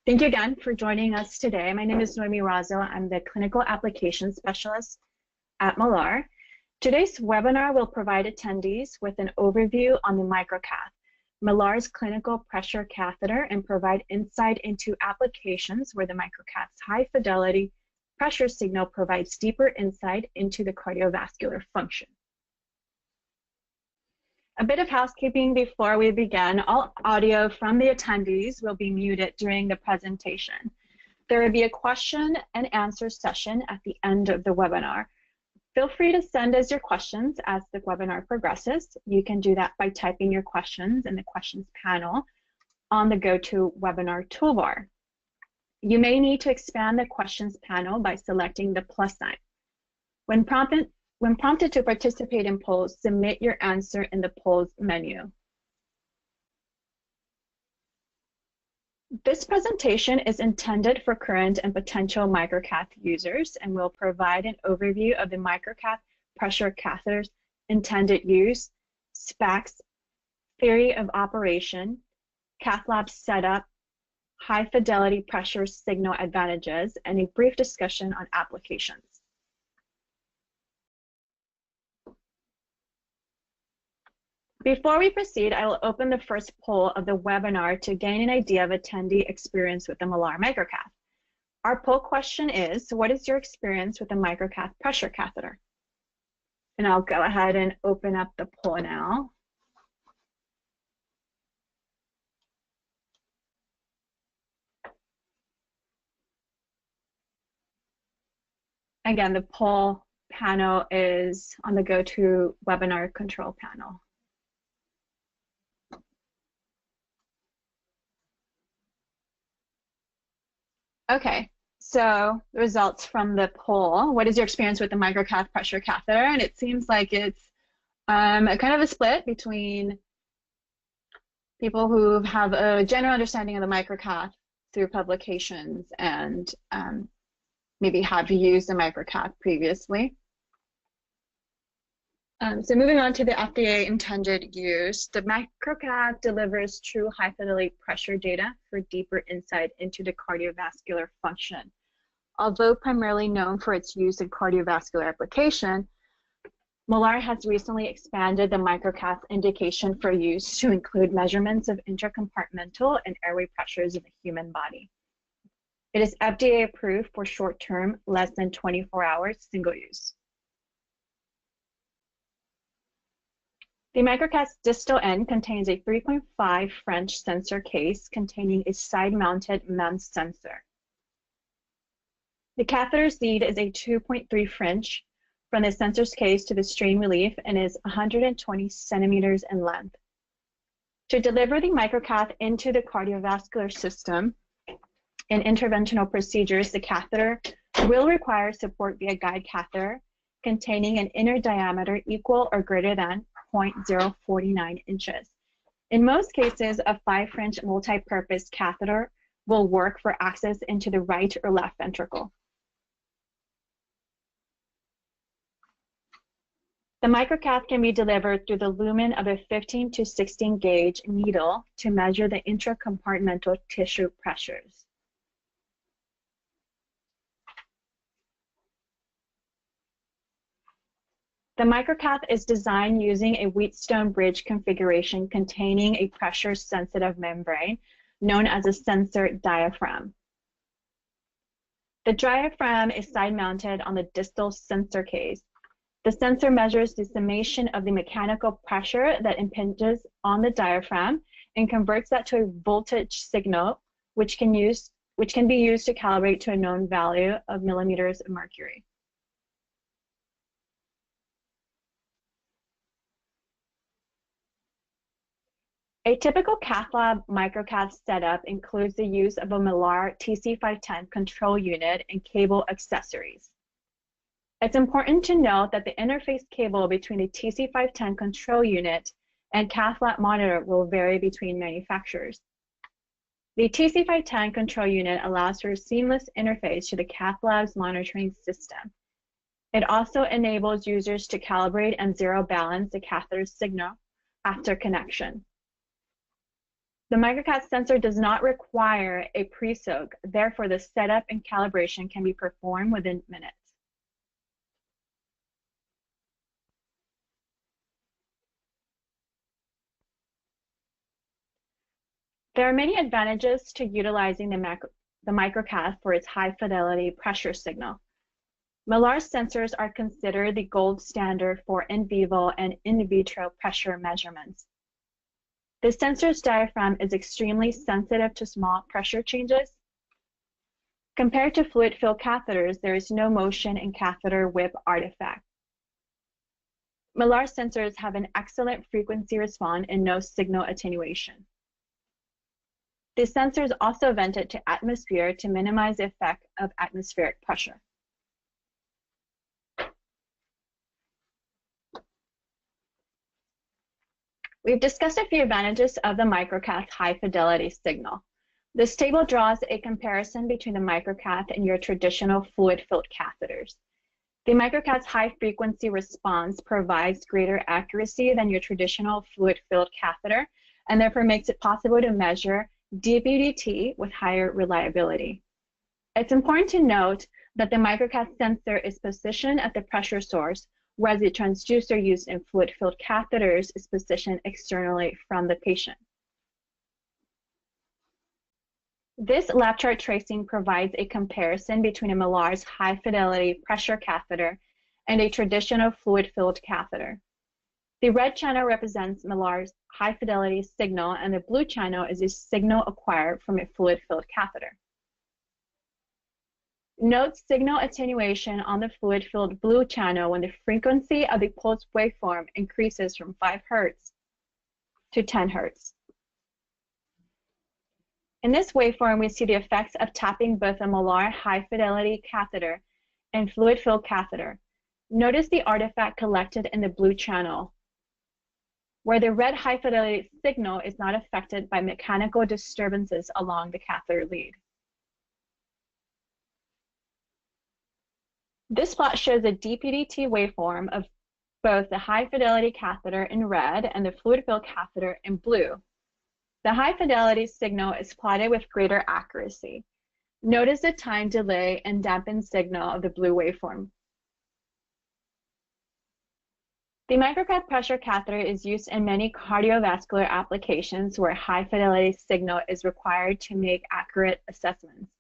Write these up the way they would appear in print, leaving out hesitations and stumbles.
Thank you again for joining us today. My name is Noemi Razo. I'm the Clinical Applications Specialist at Millar. Today's webinar will provide attendees with an overview on the MicroCath, Millar's clinical pressure catheter, and provide insight into applications where the MicroCath's high-fidelity pressure signal provides deeper insight into the cardiovascular function. A bit of housekeeping before we begin. All audio from the attendees will be muted during the presentation. There will be a question and answer session at the end of the webinar. Feel free to send us your questions as the webinar progresses. You can do that by typing your questions in the questions panel on the GoToWebinar toolbar. You may need to expand the questions panel by selecting the plus sign. When prompted to participate in polls, submit your answer in the polls menu. This presentation is intended for current and potential MicroCath users and will provide an overview of the MicroCath pressure catheter's intended use, specs, theory of operation, cath lab setup, high fidelity pressure signal advantages, and a brief discussion on applications. Before we proceed, I will open the first poll of the webinar to gain an idea of attendee experience with the Millar MicroCath. Our poll question is, what is your experience with the MicroCath pressure catheter? And I'll go ahead and open up the poll now. Again, the poll panel is on the GoToWebinar control panel. Okay, so the results from the poll. What is your experience with the MicroCath pressure catheter? And it seems like it's kind of a split between people who have a general understanding of the MicroCath through publications and maybe have used the MicroCath previously. So moving on to the FDA intended use, the MicroCath delivers true high-fidelity pressure data for deeper insight into the cardiovascular function. Although primarily known for its use in cardiovascular application, Millar has recently expanded the MicroCath indication for use to include measurements of intracompartmental and airway pressures in the human body. It is FDA approved for short-term, less than 24 hours, single use. The MicroCath's distal end contains a 3.5 French sensor case containing a side-mounted MEMS sensor. The catheter's lead is a 2.3 French from the sensor's case to the strain relief and is 120 centimeters in length. To deliver the MicroCath into the cardiovascular system in interventional procedures, the catheter will require support via guide catheter containing an inner diameter equal or greater than 0.049 inches. In most cases, a 5 French multi-purpose catheter will work for access into the right or left ventricle. The MicroCath can be delivered through the lumen of a 15 to 16 gauge needle to measure the intracompartmental tissue pressures. The MicroCath is designed using a Wheatstone bridge configuration containing a pressure-sensitive membrane known as a sensor diaphragm. The diaphragm is side-mounted on the distal sensor case. The sensor measures the summation of the mechanical pressure that impinges on the diaphragm and converts that to a voltage signal, which can be used to calibrate to a known value of millimeters of mercury. A typical cath lab MicroCath setup includes the use of a Millar TC510 control unit and cable accessories. It's important to note that the interface cable between the TC510 control unit and cath lab monitor will vary between manufacturers. The TC510 control unit allows for a seamless interface to the cath lab's monitoring system. It also enables users to calibrate and zero balance the catheter signal after connection. The MicroCath sensor does not require a pre-soak, therefore the setup and calibration can be performed within minutes. There are many advantages to utilizing the MicroCath for its high-fidelity pressure signal. Millar sensors are considered the gold standard for in vivo and in vitro pressure measurements. The sensor's diaphragm is extremely sensitive to small pressure changes. Compared to fluid-filled catheters, there is no motion and catheter whip artifact. Millar sensors have an excellent frequency response and no signal attenuation. The sensor is also vented to atmosphere to minimize the effect of atmospheric pressure. We've discussed a few advantages of the MicroCath high-fidelity signal. This table draws a comparison between the MicroCath and your traditional fluid-filled catheters. The MicroCath's high-frequency response provides greater accuracy than your traditional fluid-filled catheter, and therefore makes it possible to measure DPDT with higher reliability. It's important to note that the MicroCath sensor is positioned at the pressure source, whereas the transducer used in fluid-filled catheters is positioned externally from the patient. This LabChart tracing provides a comparison between a Millar's high-fidelity pressure catheter and a traditional fluid-filled catheter. The red channel represents Millar's high-fidelity signal, and the blue channel is a signal acquired from a fluid-filled catheter. Note signal attenuation on the fluid-filled blue channel when the frequency of the pulse waveform increases from 5 Hz to 10 Hz. In this waveform, we see the effects of tapping both a Millar high-fidelity catheter and fluid-filled catheter. Notice the artifact collected in the blue channel, where the red high-fidelity signal is not affected by mechanical disturbances along the catheter lead. This plot shows a DPDT waveform of both the high-fidelity catheter in red and the fluid-filled catheter in blue. The high-fidelity signal is plotted with greater accuracy. Notice the time delay and dampened signal of the blue waveform. The MicroCath pressure catheter is used in many cardiovascular applications where high-fidelity signal is required to make accurate assessments.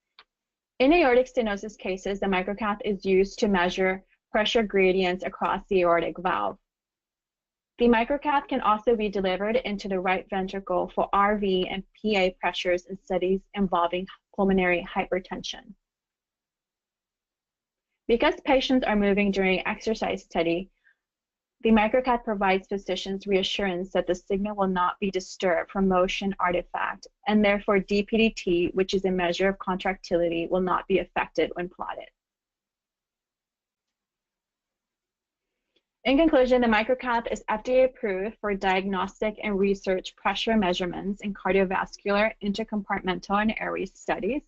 In aortic stenosis cases, the MicroCath is used to measure pressure gradients across the aortic valve. The MicroCath can also be delivered into the right ventricle for RV and PA pressures in studies involving pulmonary hypertension. Because patients are moving during exercise study, the MicroCath provides physicians reassurance that the signal will not be disturbed from motion artifact, and therefore DPDT, which is a measure of contractility, will not be affected when plotted. In conclusion, the MicroCath is FDA approved for diagnostic and research pressure measurements in cardiovascular, intercompartmental, and airway studies,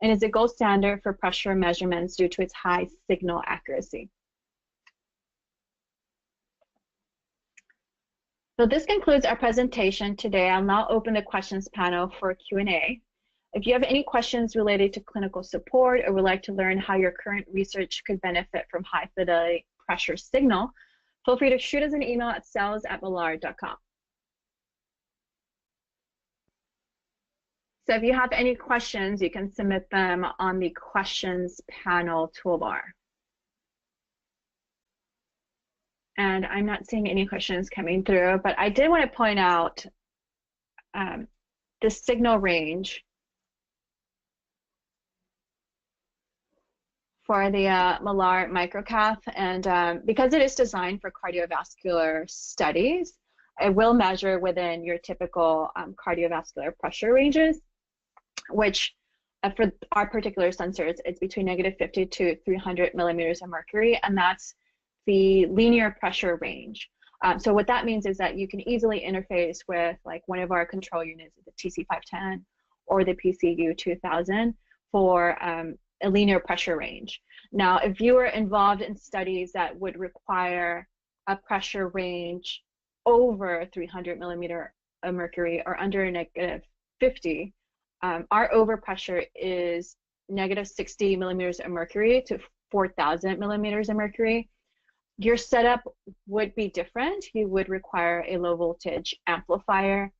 and is a gold standard for pressure measurements due to its high signal accuracy. So this concludes our presentation today. I'll now open the questions panel for Q&A. If you have any questions related to clinical support or would like to learn how your current research could benefit from high-fidelity pressure signal, feel free to shoot us an email at sales@millar.com. So if you have any questions, you can submit them on the questions panel toolbar. And I'm not seeing any questions coming through, but I did want to point out the signal range for the Millar MicroCath, and because it is designed for cardiovascular studies, it will measure within your typical cardiovascular pressure ranges, which for our particular sensors, it's between -50 to 300 millimeters of mercury, and that's the linear pressure range. So what that means is that you can easily interface with like one of our control units, the TC510 or the PCU 2000 for a linear pressure range. Now, if you were involved in studies that would require a pressure range over 300 millimeter of mercury or under 50, our overpressure is -60 millimeters of mercury to 4,000 millimeters of mercury. Your setup would be different. You would require a low voltage amplifier,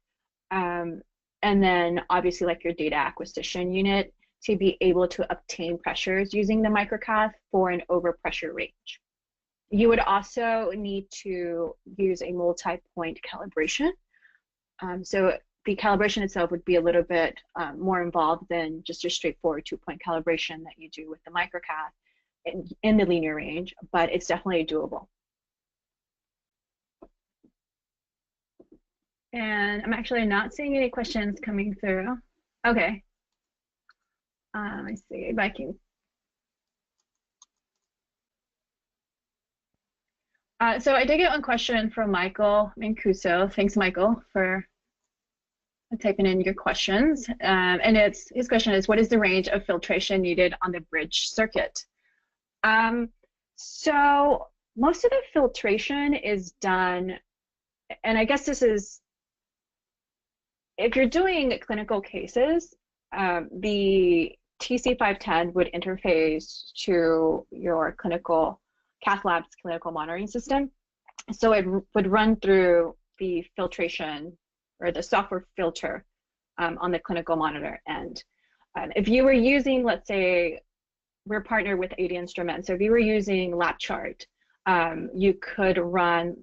and then obviously like your data acquisition unit to be able to obtain pressures using the microcath for an overpressure range. You would also need to use a multi-point calibration. So the calibration itself would be a little bit more involved than just a straightforward 2-point calibration that you do with the microcath in the linear range, but it's definitely doable. And I'm actually not seeing any questions coming through. Okay. Let me see if I can. So I did get one question from Michael Mancuso. Thanks, Michael, for typing in your questions. And his question is, what is the range of filtration needed on the bridge circuit? So most of the filtration is done, and I guess this is, if you're doing clinical cases, the TC510 would interface to your Cath Lab's clinical monitoring system. So it would run through the filtration or the software filter on the clinical monitor end. If you were using, let's say, we're partnered with 80 Instruments, so if you were using LabChart, you could run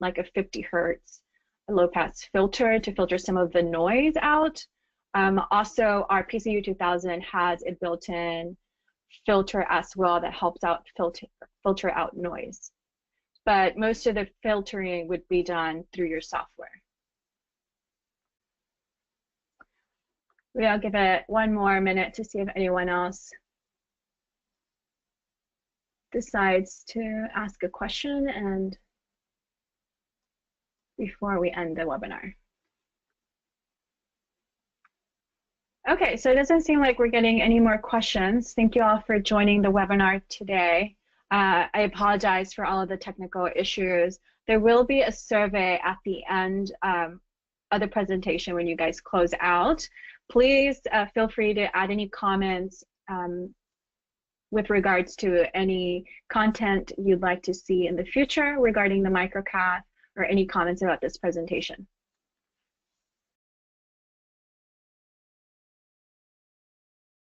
like a 50 hertz low pass filter to filter some of the noise out. Also, our PCU 2000 has a built-in filter as well that helps out filter out noise. But most of the filtering would be done through your software. I'll give it one more minute to see if anyone else decides to ask a question and before we end the webinar. Okay, so it doesn't seem like we're getting any more questions. Thank you all for joining the webinar today. I apologize for all of the technical issues. There will be a survey at the end of the presentation when you guys close out. Please feel free to add any comments with regards to any content you'd like to see in the future regarding the microcath or any comments about this presentation.